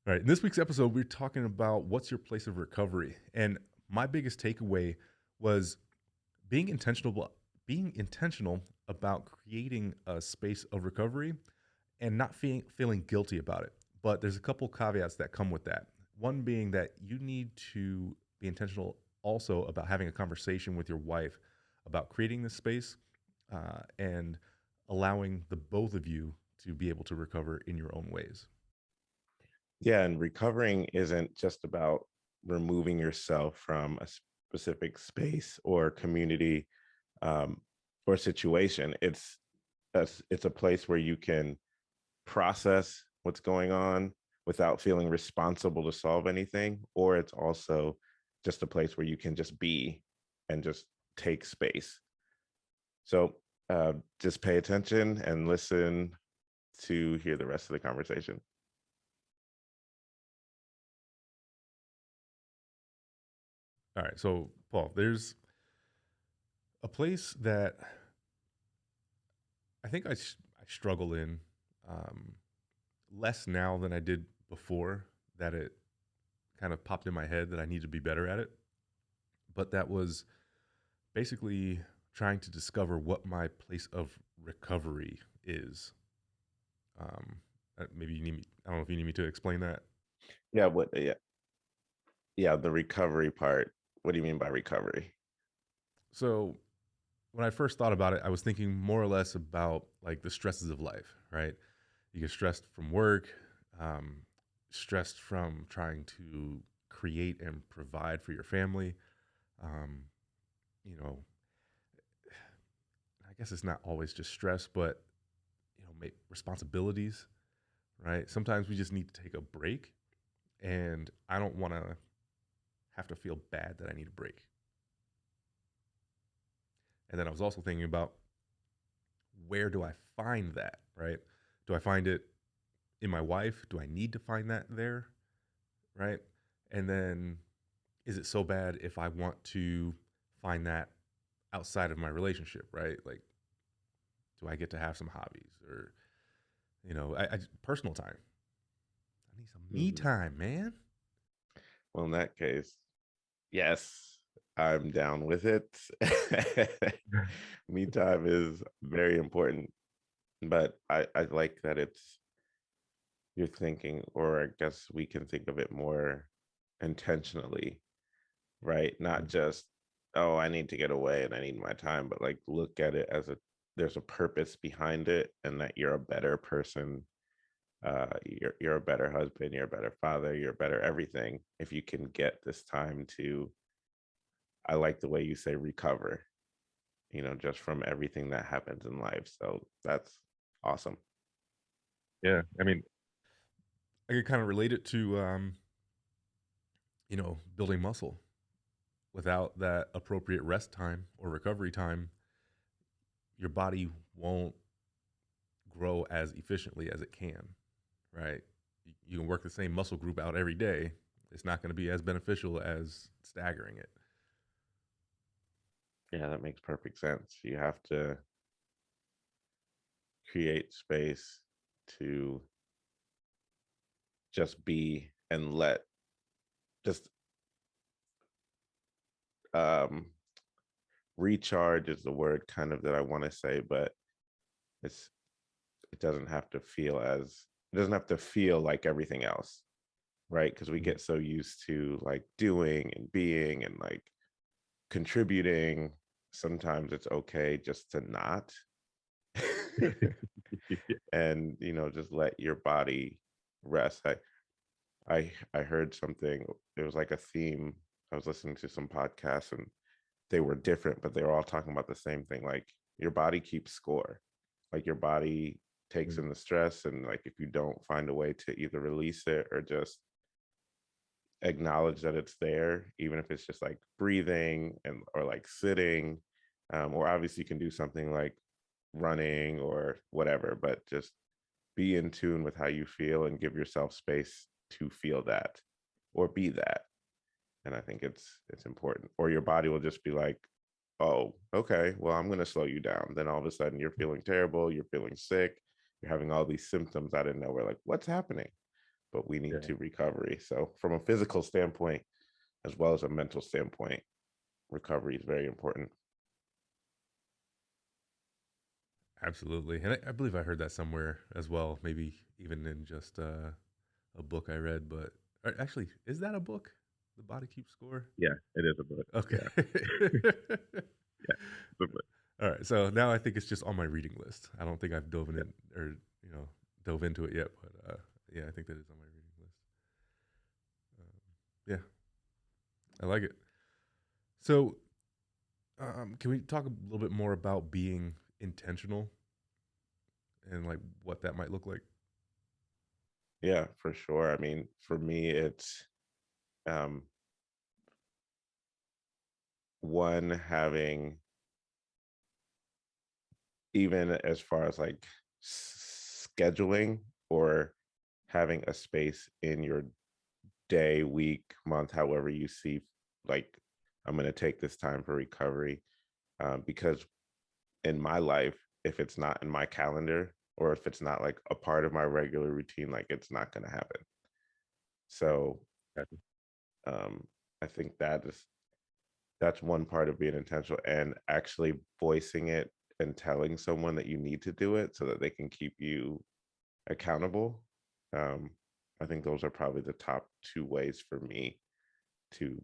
All right. In this week's episode, we're talking about what's your place of recovery. And my biggest takeaway was being intentional being intentional about creating a space of recovery and not feeling guilty about it. But there's a couple caveats that come with that. One being that you need to be intentional also about having a conversation with your wife about creating this space and allowing the both of you to be able to recover in your own ways. Yeah, and recovering isn't just about removing yourself from a specific space or community um, or situation. It's a place where you can process what's going on without feeling responsible to solve anything, or it's also just a place where you can just be and just take space. So just pay attention and listen to hear the rest of the conversation. All right. So, Paul, there's a place that I struggle in um, less now than I did before, that it kind of popped in my head that I need to be better at it. But that was basically trying to discover what my place of recovery is. Maybe you need me, I don't know if you need me to explain that. Yeah, the recovery part. What do you mean by recovery? So, when I first thought about it, I was thinking more or less about like the stresses of life, right? You get stressed from work, um, stressed from trying to create and provide for your family. Um, you know, I guess it's not always just stress, but responsibilities, right? Sometimes we just need to take a break, and I don't want to have to feel bad that I need a break. And then I was also thinking about where do I find that, right? Do I find it in my wife? Do I need to find that there, right? And then is it so bad if I want to find that outside of my relationship, right? Like, do I get to have some hobbies or, personal time? I need some me Mhm. time, man. Well, in that case, yes, I'm down with it. Me time is very important, but I like that you're thinking, or I guess we can think of it more intentionally, right? Not just, oh, I need to get away and I need my time, but like look at it as there's a purpose behind it, and that you're a better person. You're a better husband, you're a better father, you're a better everything if you can get this time to, I like the way you say recover, just from everything that happens in life. So that's awesome. Yeah, I mean, I could kind of relate it to, building muscle. Without that appropriate rest time or recovery time, your body won't grow as efficiently as it can, right? You can work the same muscle group out every day. It's not going to be as beneficial as staggering it. Yeah, that makes perfect sense. You have to create space to just be and let just um recharge is the word kind of that I want to say, but it's it doesn't have to feel as it doesn't have to feel like everything else, right? Because we Mhm. get so used to like doing and being and like contributing. Sometimes it's okay just to not and just let your body rest. I heard something, it was like a theme. I was listening to some podcasts and they were different, but they were all talking about the same thing. Like your body keeps score. Like your body takes in the stress, and like if you don't find a way to either release it or just acknowledge that it's there, even if it's just like breathing and or like sitting, or obviously you can do something like running or whatever, but just be in tune with how you feel and give yourself space to feel that or be that. And I think it's important, or your body will just be like, oh, okay, well, I'm going to slow you down. Then all of a sudden you're feeling terrible, you're feeling sick, you're having all these symptoms out of nowhere, like what's happening? but we need Yeah, to recovery. So from a physical standpoint, as well as a mental standpoint, recovery is very important. absolutely. And I believe I heard that somewhere as well, maybe even in just a book I read. But actually, is that a book? The Body Keeps Score? Yeah, it is a book. Okay. Yeah, yeah, it's a book. All right. So now I think it's just on my reading list. I don't think I've dove in it or, you know, dove into it yet. But yeah, I think that is on my reading list. Yeah, I like it. So can we talk a little bit more about being intentional and like what that might look like? Yeah, for sure. I mean, for me, it's um, one having, even as far as like scheduling or having a space in your day, week, month, however you see, like, I'm going to take this time for recovery. Because in my life, if it's not in my calendar or if it's not like a part of my regular routine, like it's not going to happen. So Gotcha. um, I think that's one part of being intentional, and actually voicing it and telling someone that you need to do it so that they can keep you accountable. um, I think those are probably the top two ways for me to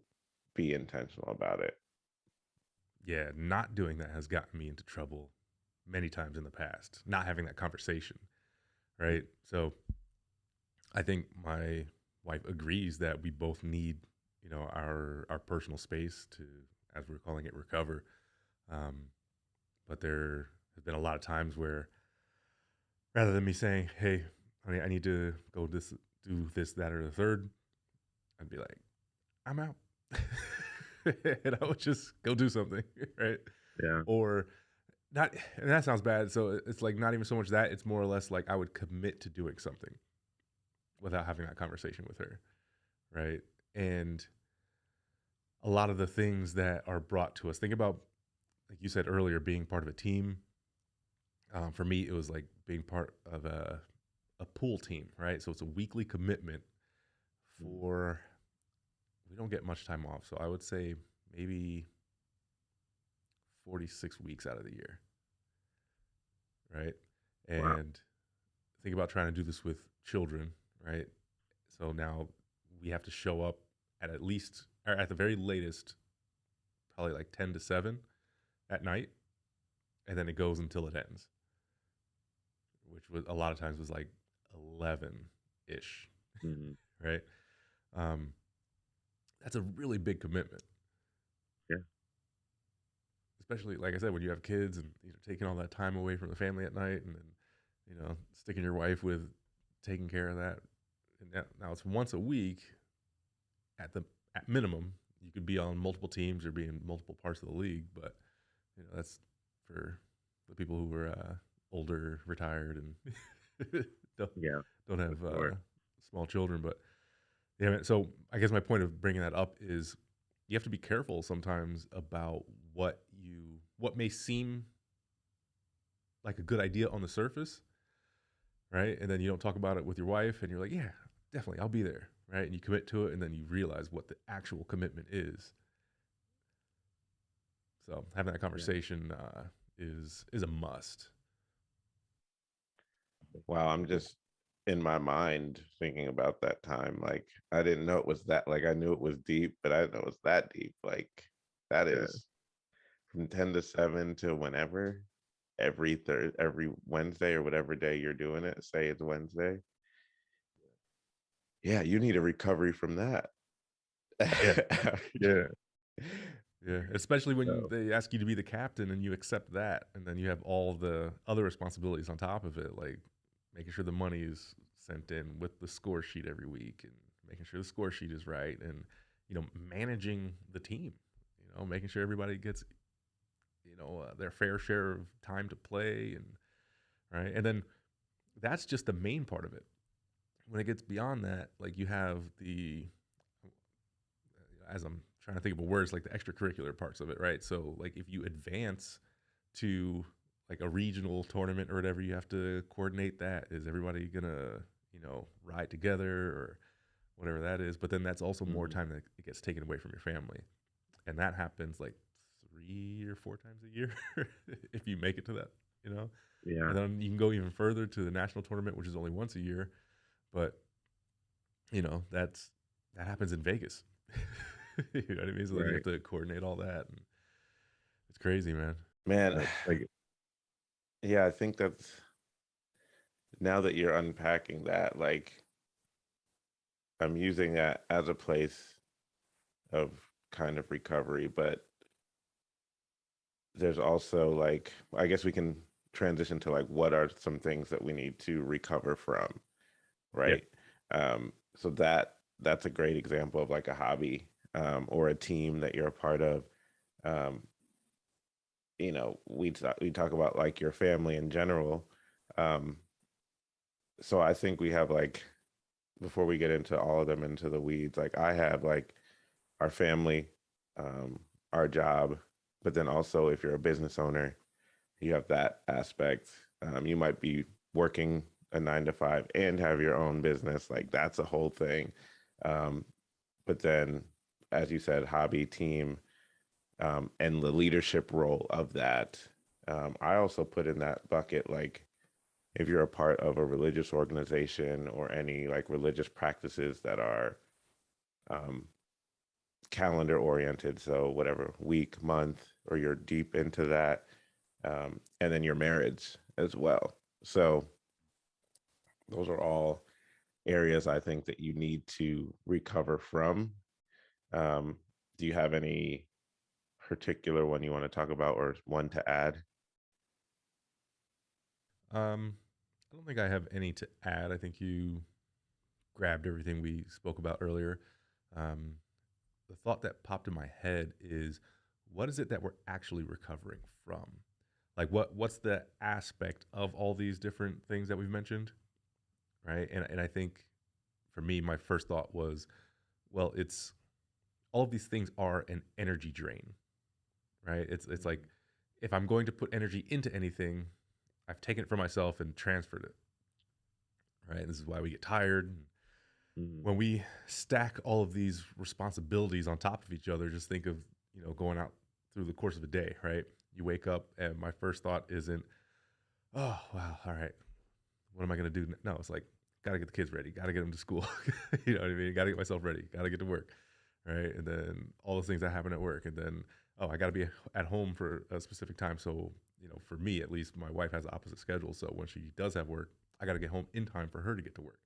be intentional about it. Yeah, not doing that has gotten me into trouble many times in the past. Not having that conversation, right? So I think my wife agrees that we both need, you know, our personal space to, as we're calling it, recover. Um, but there has been a lot of times where rather than me saying, "Hey, honey, I need to go do this, that, or the third," I'd be like, "I'm out," and I would just go do something, right? Yeah. Or not. And that sounds bad. So it's like not even so much that; it's more or less like I would commit to doing something without having that conversation with her, right? And a lot of the things that are brought to us, think about, like you said earlier, being part of a team. For me, it was like being part of a pool team, right? So it's a weekly commitment for, we don't get much time off. So I would say maybe 46 weeks out of the year, right? Wow. And think about trying to do this with children, right? So now we have to show up at least, or at the very latest, probably like 10 to 7 at night. And then it goes until it ends, which was a lot of times was like 11 ish, Mhm. right? Um, that's a really big commitment, Yeah. especially like I said, when you have kids and you're taking all that time away from the family at night, and then sticking your wife with taking care of that. And now it's once a week at the at minimum. You could be on multiple teams or be in multiple parts of the league, but that's for the people who are older, retired, and don't Yeah, don't for have sure. small children. But yeah, man, so I guess my point of bringing that up is you have to be careful sometimes about what may seem like a good idea on the surface, right? And then you don't talk about it with your wife, and you're like, yeah, definitely, I'll be there, right? And you commit to it, and then you realize what the actual commitment is. So having that Yeah. conversation is a must. Wow, I'm just in my mind thinking about that time. Like I didn't know it was that, like I knew it was deep, but I didn't know it was that deep. Like that Yeah, is from 10 to 7 to whenever, every Wednesday or whatever day you're doing it, say it's Wednesday. Yeah, you need a recovery from that. yeah, yeah, yeah. Especially when So, they ask you to be the captain and you accept that, and then you have all the other responsibilities on top of it, like making sure the money is sent in with the score sheet every week, and making sure the score sheet is right, and managing the team. Making sure everybody gets their fair share of time to play, and right, and then that's just the main part of it. When it gets beyond that, like you have the, as I'm trying to think of a words, like the extracurricular parts of it, right? So like if you advance to like a regional tournament or whatever, you have to coordinate that. Is everybody gonna, ride together or whatever that is. But then that's also more Mhm. time that it gets taken away from your family, and that happens like 3 or 4 times a year if you make it to that, you know. Yeah, And then you can go even further to the national tournament, which is only once a year, but that happens in Vegas. You know what I mean? So then you have right. to coordinate all that, and it's crazy, man. Man, But like, yeah, I think that's now that you're unpacking that, like I'm using that as a place of kind of recovery, but there's also like I guess we can transition to like what are some things that we need to recover from, yeah, right? So that's a great example of like a hobby or a team that you're a part of. Um, we talk about like your family in general. Um, so I think we have like before we get into all of them into the weeds, like I have like our family, um, our job, but then also if you're a business owner, you have that aspect. You might be working a 9 to 5 and have your own business. Like that's a whole thing. Um, but then, as you said, hobby, team, and the leadership role of that. I also put in that bucket like if you're a part of a religious organization or any like religious practices that are um, calendar oriented, so whatever week, month, or you're deep into that, and then your marriage as well. So those are all areas I think that you need to recover from. Um, do you have any particular one you want to talk about or one to add? I don't think I have any to add. I think you grabbed everything we spoke about earlier. Um, the thought that popped in my head is, what is it that we're actually recovering from? Like, what's the aspect of all these different things that we've mentioned, right? And I think for me, my first thought was, well, it's all of these things are an energy drain, right? It's like if I'm going to put energy into anything, I've taken it from myself and transferred it, right? This is why we get tired. Mm-hmm. When we stack all of these responsibilities on top of each other, just think of, going out through the course of a day, right? You wake up and my first thought isn't, oh, wow, all right, what am I going to do? No, it's like, got to get the kids ready, got to get them to school. You know what I mean? Got to get myself ready, got to get to work, right? And then all those things that happen at work. And then, oh, I got to be at home for a specific time. So, for me at least, my wife has the opposite schedule. So when she does have work, I got to get home in time for her to get to work.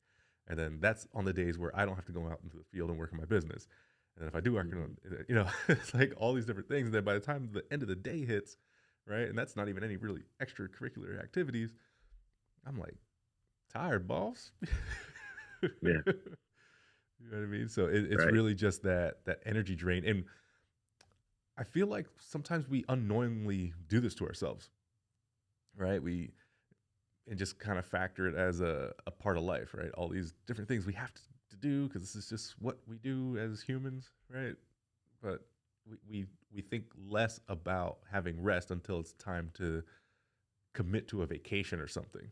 And then that's on the days where I don't have to go out into the field and work in my business. And then if I do work Mm-hmm. on, it's like all these different things. And then by the time the end of the day hits, right, and that's not even any really extracurricular activities, I'm like, tired, boss. You Yeah, know what I mean? So it's right. really just that energy drain, and I feel like sometimes we unknowingly do this to ourselves, right? We and just kind of factor it as a part of life, right? All these different things we have to do because this is just what we do as humans, right? But we think less about having rest until it's time to commit to a vacation or something.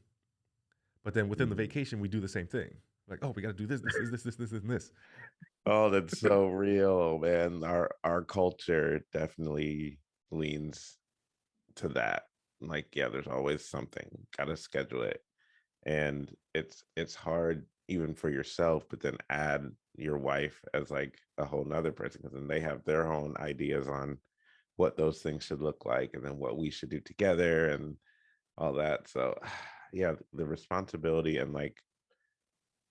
But then within the Mm-hmm. vacation, we do the same thing. Like, oh, we got to do this, and this. Oh, that's so real, man. Our culture definitely leans to that. Like, yeah, there's always something. Gotta schedule it. And it's hard even for yourself, but then add your wife as like a whole nother person because then they have their own ideas on what those things should look like and then what we should do together and all that. So yeah, the responsibility and like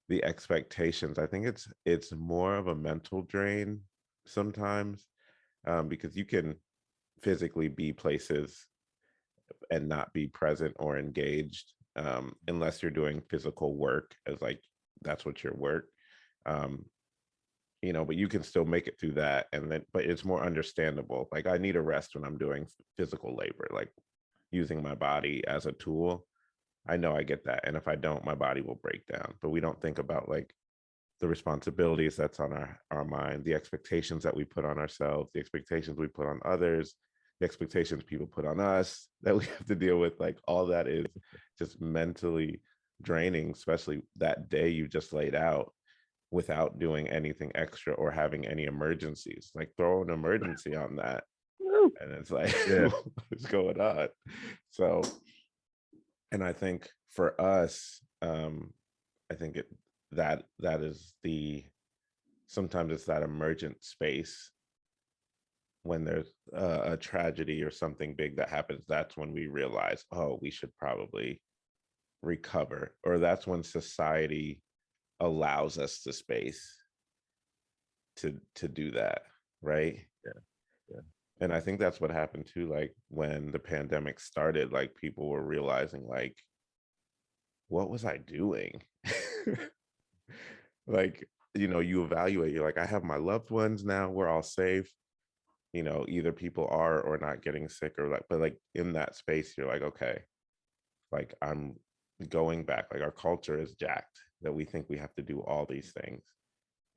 the expectations, I think it's more of a mental drain sometimes, because you can physically be places and not be present or engaged, unless you're doing physical work as like that's what your work. Um, but you can still make it through that, and then but it's more understandable. Like I need a rest when I'm doing physical labor, like using my body as a tool. I know I get that, and if I don't, my body will break down. But we don't think about like the responsibilities that's on our mind, the expectations that we put on ourselves, the expectations we put on others, the expectations people put on us that we have to deal with. Like all that is just mentally. draining, especially that day you just laid out without doing anything extra or having any emergencies. Like throw an emergency on that, Woo! and it's like, Yeah. what's going on? So, and I think for us, I think that is the sometimes it's that emergent space when there's a tragedy or something big that happens. That's when we realize, oh, we should probably recover, or that's when society allows us the space to do that, right? Yeah. Yeah. And I think that's what happened too, like when the pandemic started, like people were realizing like, what was I doing? Like, you evaluate, you're like, I have my loved ones now, we're all safe, either people are or not getting sick, or like, but like in that space you're like, okay, like I'm going back, like our culture is jacked that we think we have to do all these things,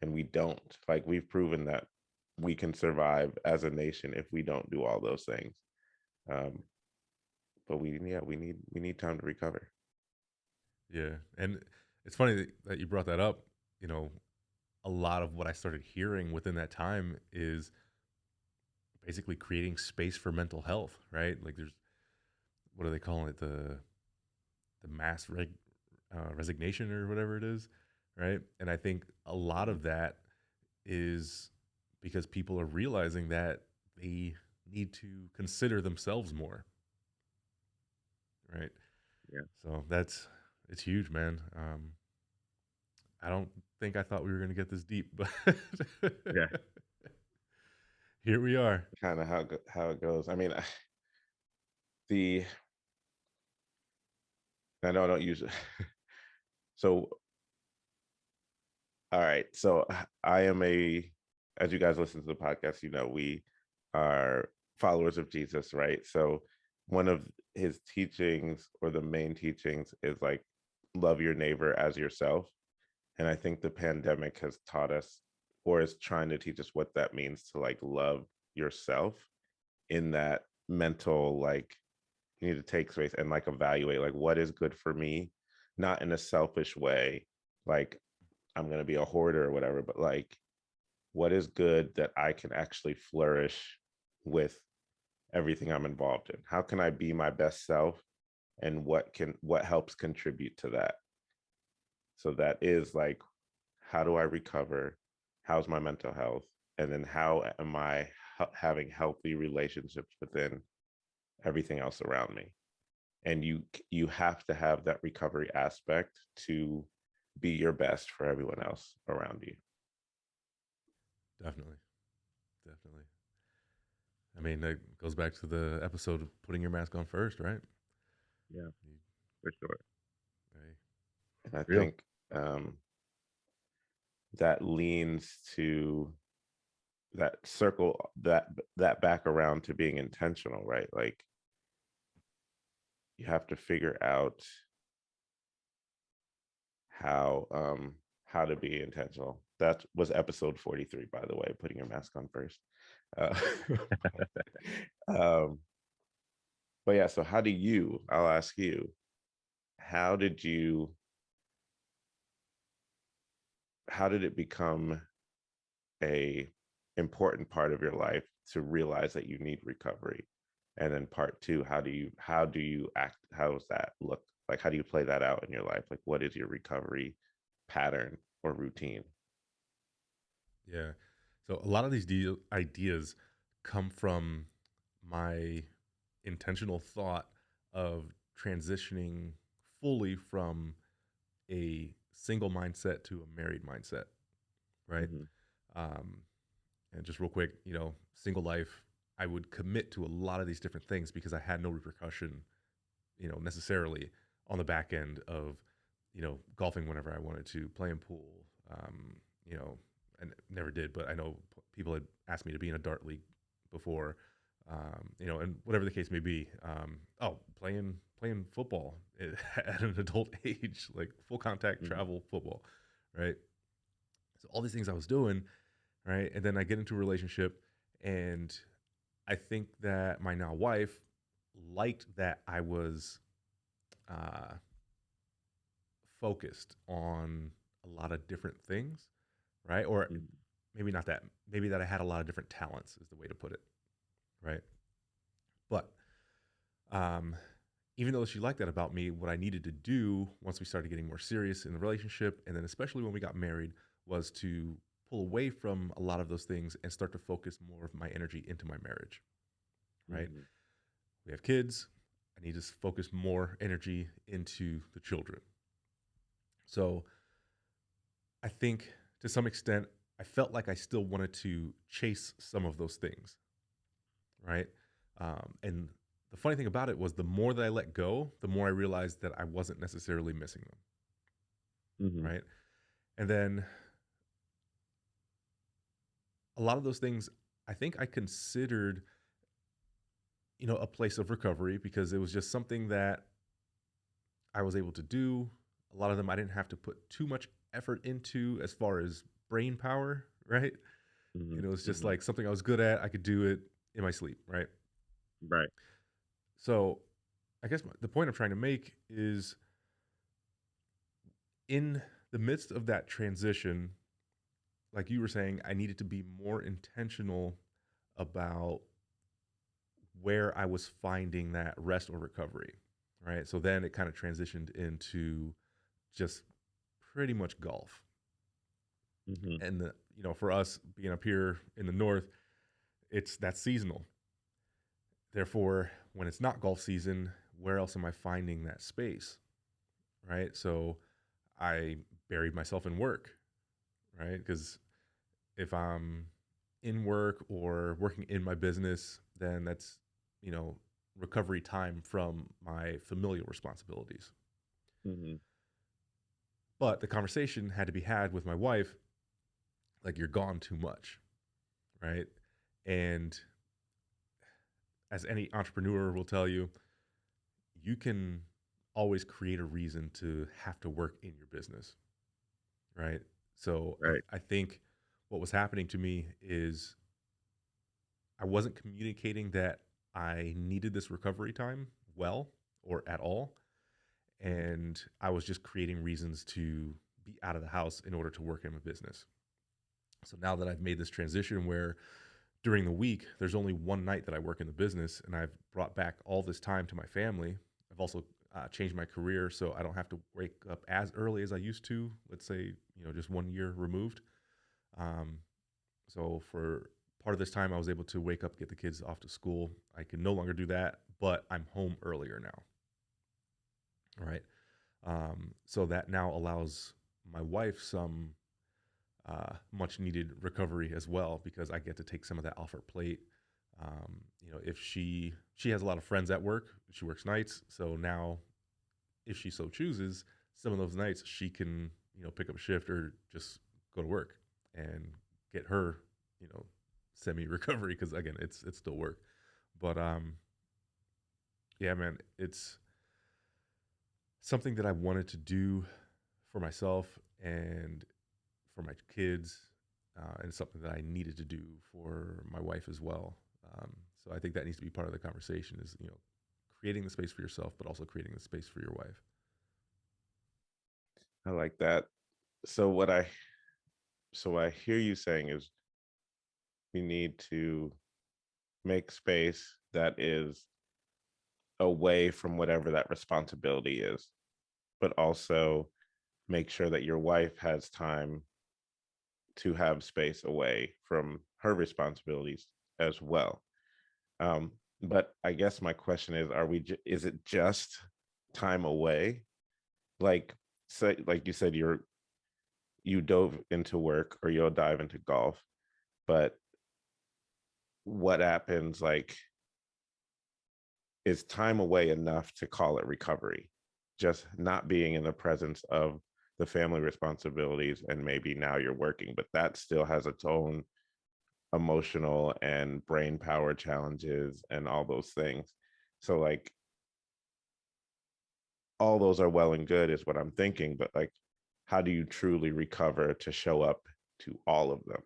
and we don't. Like we've proven that we can survive as a nation if we don't do all those things. um but we need time to recover. Yeah. And it's funny that you brought that up. You know, a lot of what I started hearing within that time is basically creating space for mental health, right? Like there's, what are they calling it? The resignation or whatever it is, right? And I think a lot Mhm. of that is because people are realizing that they need to consider themselves more, right? Yeah. So it's huge, man. I don't think I thought we were going to get this deep, but Yeah. here we are. Kind of how it goes. I mean, the I know I don't use it. So, all right. So I am as you guys listen to the podcast, we are followers of Jesus, right? So one of his teachings, or the main teachings, is like love your neighbor as yourself. And I think the pandemic has taught us, or is trying to teach us, what that means to like love yourself, in that mental, like, you need to take space and like evaluate like what is good for me, not in a selfish way, like I'm going to be a hoarder or whatever, but like what is good that I can actually flourish with everything I'm involved in? How can I be my best self, and what helps contribute to that? So that is like, how do I recover? How's my mental health? And then how am I having healthy relationships within everything else around me? And you have to have that recovery aspect to be your best for everyone else around you. Definitely. Definitely. I mean, that goes back to the episode of putting your mask on first, right? Yeah, You, for sure. hey, And I real. think that leans to that circle, that back around to being intentional, right? Like you have to figure out how how to be intentional. That was episode 43, by the way, putting your mask on first. uh, um but yeah, so I'll ask you, how did you how did it become a important part of your life to realize that you need recovery? And then part two, how do you act, how does that look like, how do you play that out in your life? Like what is your recovery pattern or routine? Yeah. So a lot of these ideas come from my intentional thought of transitioning fully from a single mindset to a married mindset, right? Mm-hmm. Um, and just real quick, single life, I would commit to a lot of these different things because I had no repercussion, necessarily on the back end of, golfing whenever I wanted to, playing pool, um, you know, and never did, but I know people had asked me to be in a dart league before, and whatever the case may be. Playing football at an adult age, like full contact Mm-hmm. travel football, right? So all these things I was doing, right? And then I get into a relationship, and I think that my now wife liked that I was uh, focused on a lot of different things, right? Or Mhm. maybe not that. Maybe that I had a lot of different talents is the way to put it, right? But um, even though she liked that about me, what I needed to do once we started getting more serious in the relationship, and then especially when we got married, was to pull away from a lot of those things and start to focus more of my energy into my marriage, right? Mhm. We have kids. I need to focus more energy into the children. So I think to some extent, I felt like I still wanted to chase some of those things, right? And the funny thing about it was the more that I let go, the more I realized that I wasn't necessarily missing them, Mhm. right? And then a lot of those things, I think I considered, a place of recovery because it was just something that I was able to do. A lot of them I didn't have to put too much effort into as far as brain power, right? Mhm. It was just Mhm. like something I was good at. I could do it in my sleep, right? Right. So I guess the point I'm trying to make is in the midst of that transition, like you were saying, I needed to be more intentional about where I was finding that rest or recovery, right? So then it kind of transitioned into just pretty much golf. Mhm. And for us being up here in the north, that's seasonal. Therefore, when it's not golf season, where else am I finding that space, right? So I buried myself in work, right? Because if I'm in work or working in my business, then that's, you know, recovery time from my familial responsibilities. Mhm. But the conversation had to be had with my wife, like, you're gone too much, right? And as any entrepreneur will tell you, you can always create a reason to have to work in your business, right? So Right. I think what was happening to me is I wasn't communicating that I needed this recovery time well or at all. Mhm. And I was just creating reasons to be out of the house in order to work in my business. So now that I've made this transition where during the week, there's only one night that I work in the business and I've brought back all this time to my family. I've also changed my career so I don't have to wake up as early as I used to, let's say, just 1 year removed. Um, So for part of this time, I was able to wake up, get the kids off to school. I can no longer do that, but I'm home earlier now, right? So that now allows my wife some much needed recovery as well because I get to take some of that off her plate. If she has a lot of friends at work, she works nights, so now if she so chooses, some of those nights she can pick up a shift or just go to work and get her you know semi recovery because again it's still work. But yeah, man, it's something that I wanted to do for myself and for my kids, and something that I needed to do for my wife as well. So I think that needs to be part of the conversation is creating the space for yourself, but also creating the space for your wife. I like that. So what I so I hear you saying is we need to make space that is away from whatever that responsibility is, but also make sure that your wife has time to have space away from her responsibilities as well. Um, but I guess my question is, is it just time away? Like, say, like you said, you dove into work or you'll dive into golf, but what happens, like, is time away enough to call it recovery? Just not being in the presence of the family responsibilities, and maybe now you're working, but that still has its own emotional and brain power challenges and all those things. So, like, all those are well and good, is what I'm thinking, but like, how do you truly recover to show up to all of them?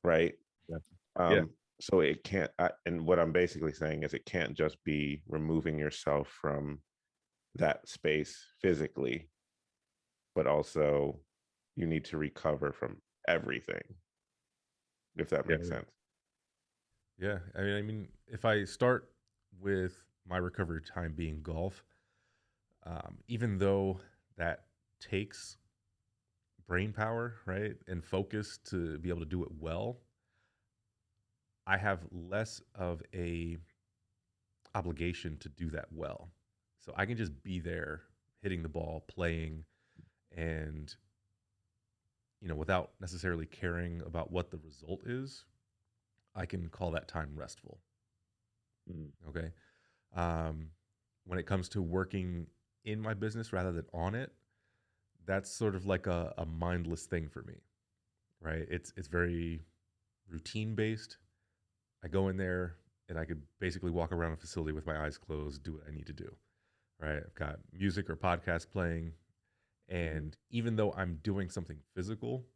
Right. Yeah. Yeah. Um, so it can't, and what I'm basically saying is it can't just be removing yourself from that space physically, but also you need to recover from everything, if that Yeah. makes sense. Yeah. I mean, if I start with my recovery time being golf, even though that takes brain power, right, and focus to be able to do it well, I have less of a obligation to do that well. So I can just be there hitting the ball, playing, and without necessarily caring about what the result is, I can call that time restful. Mm. Okay. Um, when it comes to working in my business rather than on it, that's sort of like a mindless thing for me, right? It's very routine based. I go in there and I could basically walk around a facility with my eyes closed, do what I need to do, right? I've got music or podcast playing, Mhm. and even though I'm doing something physical,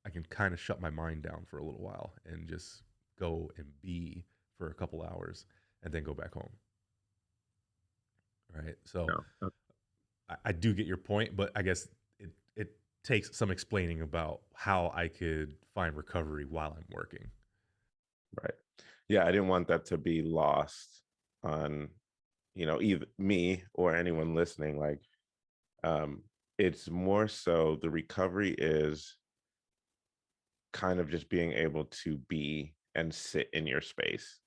I can kind of shut my mind down for a little while and just go and be for a couple hours and then go back home, right? So No. I do get your point, but I guess it takes some explaining about how I could find recovery while I'm working. Right. Yeah, I didn't want that to be lost on, either me or anyone listening. Like, um, it's more so the recovery is kind of just being able to be and sit in your space,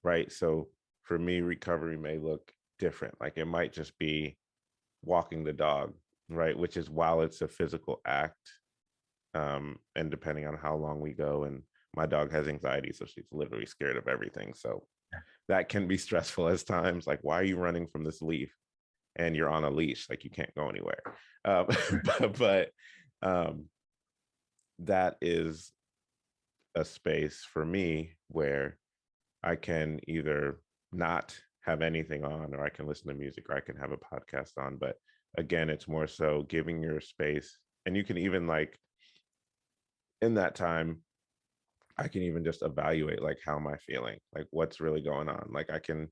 right? So for me, recovery may look different. Like it might just be walking the dog, right? Which is, while it's a physical act, and depending on how long we go, and my dog has anxiety, so she's literally scared of everything. So that can be stressful as times. Like, why are you running from this leaf? And you're on a leash, like you can't go anywhere. Um, but that is a space for me where I can either not have anything on, or I can listen to music, or I can have a podcast on. But again, it's more so giving your space. And you can even, like, in that time, I can even just evaluate, like, how am I feeling? Like, what's really going on? Like, I can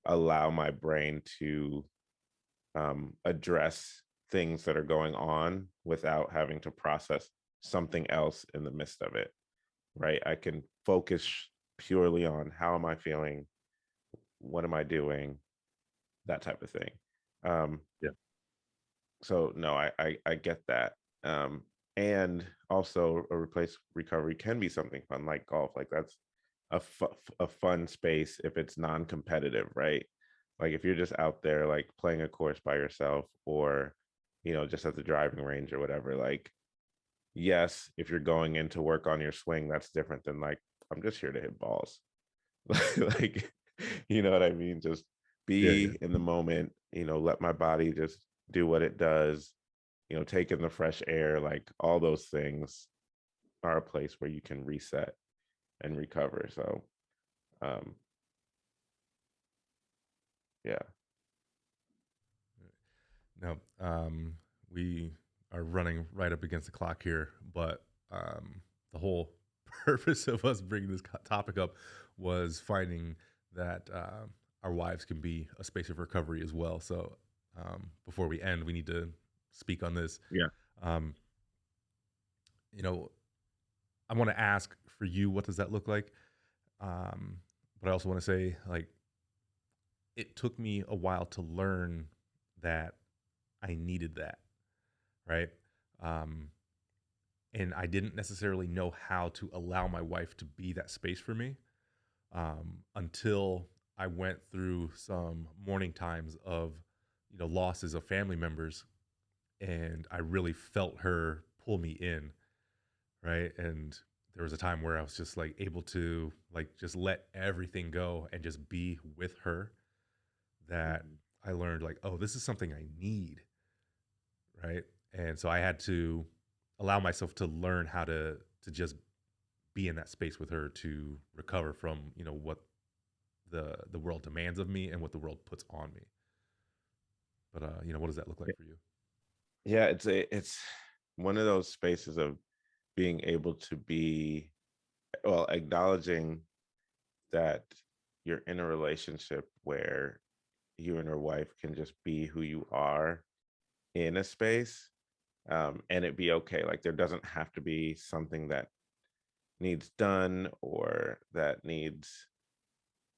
allow my brain to address things that are going on without having to process something else in the midst of it, right? I can focus purely on how am I feeling? What am I doing? That type of thing. Um, Yeah. so no, I get that. Um, and also a replace recovery can be something fun like golf. Like that's a fun space if it's non-competitive, right? Like if you're just out there like playing a course by yourself, or just at the driving range or whatever. Like, yes, if you're going in to work on your swing, that's different than like, I'm just here to hit balls. Like, you know what I mean? Just Yeah, yeah. be in the moment, let my body just do what it does, take in the fresh air. Like all those things are a place where you can reset and recover. So um yeah. No, we are running right up against the clock here, but the whole purpose of us bringing this topic up was finding that our wives can be a space of recovery as well. So before we end, we need to speak on this. Yeah. Um, you know, I want to ask for you, what does that look like? Um, but I also want to say, like, it took me a while to learn that I needed that, right? Um, and I didn't necessarily know how to allow my wife to be that space for me until I went through some mourning times of, losses of family members, and I really felt her pull me in, right? And there was a time where I was just like able to like just let everything go and just be with her. That Mhm. I learned like, oh, this is something I need, right? And so I had to allow myself to learn how to just be in that space with her to recover from what the world demands of me and what the world puts on me. But what does that look like for you? Yeah, it's one of those spaces of being able to be, well, acknowledging that you're in a relationship where you and your wife can just be who you are in a space, and it be okay. Like there doesn't have to be something that needs done or that needs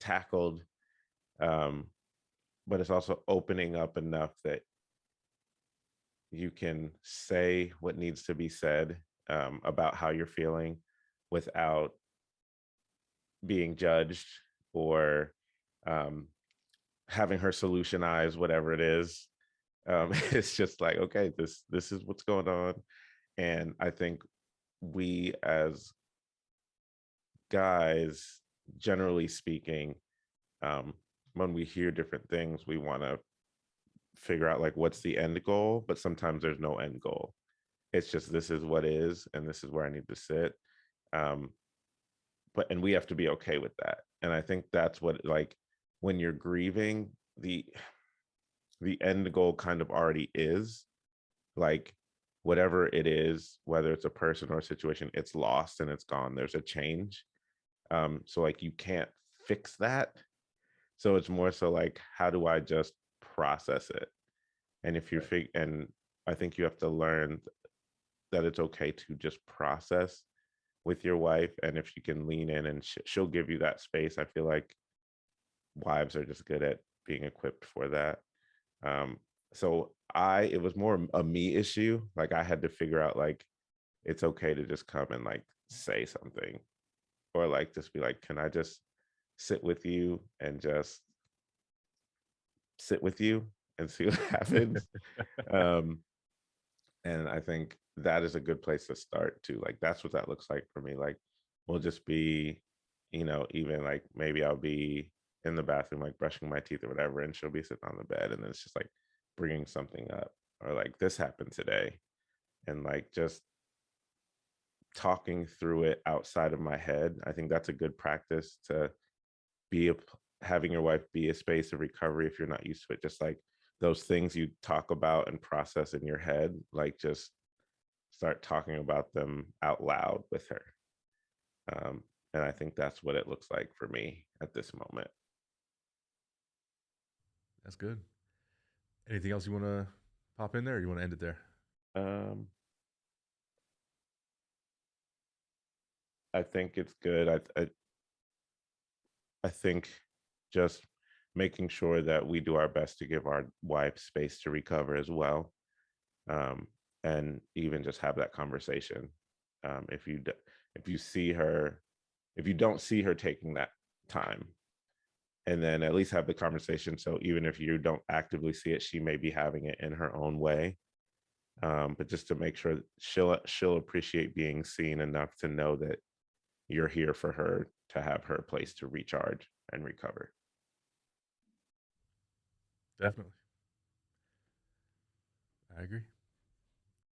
tackled. Um, but it's also opening up enough that you can say what needs to be said, about how you're feeling without being judged or, um, having her solutionize whatever it is. It's just like, okay, this is what's going on. And I think we as guys, generally speaking, um, when we hear different things, we want to figure out like what's the end goal, but sometimes there's no end goal. It's just this is what is, and this is where I need to sit. Um, but and we have to be okay with that. And I think that's what, like, when you're grieving, the end goal kind of already is like whatever it is, whether it's a person or a situation, it's lost and it's gone. There's a change. So like you can't fix that. So it's more so like, how do I just process it? And if you're Right. and I think you have to learn that it's okay to just process with your wife. And if you can lean in and she'll give you that space, I feel like wives are just good at being equipped for that. Um, so it was more a me issue. Like I had to figure out like it's okay to just come and like say something, or like just be like, can I just sit with you and just sit with you and see what happens? Um, and I think that is a good place to start too. Like that's what that looks like for me. Like we'll just be, even like maybe I'll be in the bathroom like brushing my teeth or whatever, and she'll be sitting on the bed, and then it's just like bringing something up, or like this happened today, and like just talking through it outside of my head. I think that's a good practice to be having your wife be a space of recovery if you're not used to it. Just like those things you talk about and process in your head, like just start talking about them out loud with her. Um, and I think that's what it looks like for me at this moment. That's good. Anything else you want to pop in there, or you want to end it there? Um, I think it's good. I think just making sure that we do our best to give our wife space to recover as well, um, and even just have that conversation. If if you see her, if you don't see her taking that time, and then at least have the conversation. So even if you don't actively see it, she may be having it in her own way. But just to make sure that she'll appreciate being seen enough to know that you're here for her to have her place to recharge and recover. Definitely. I agree.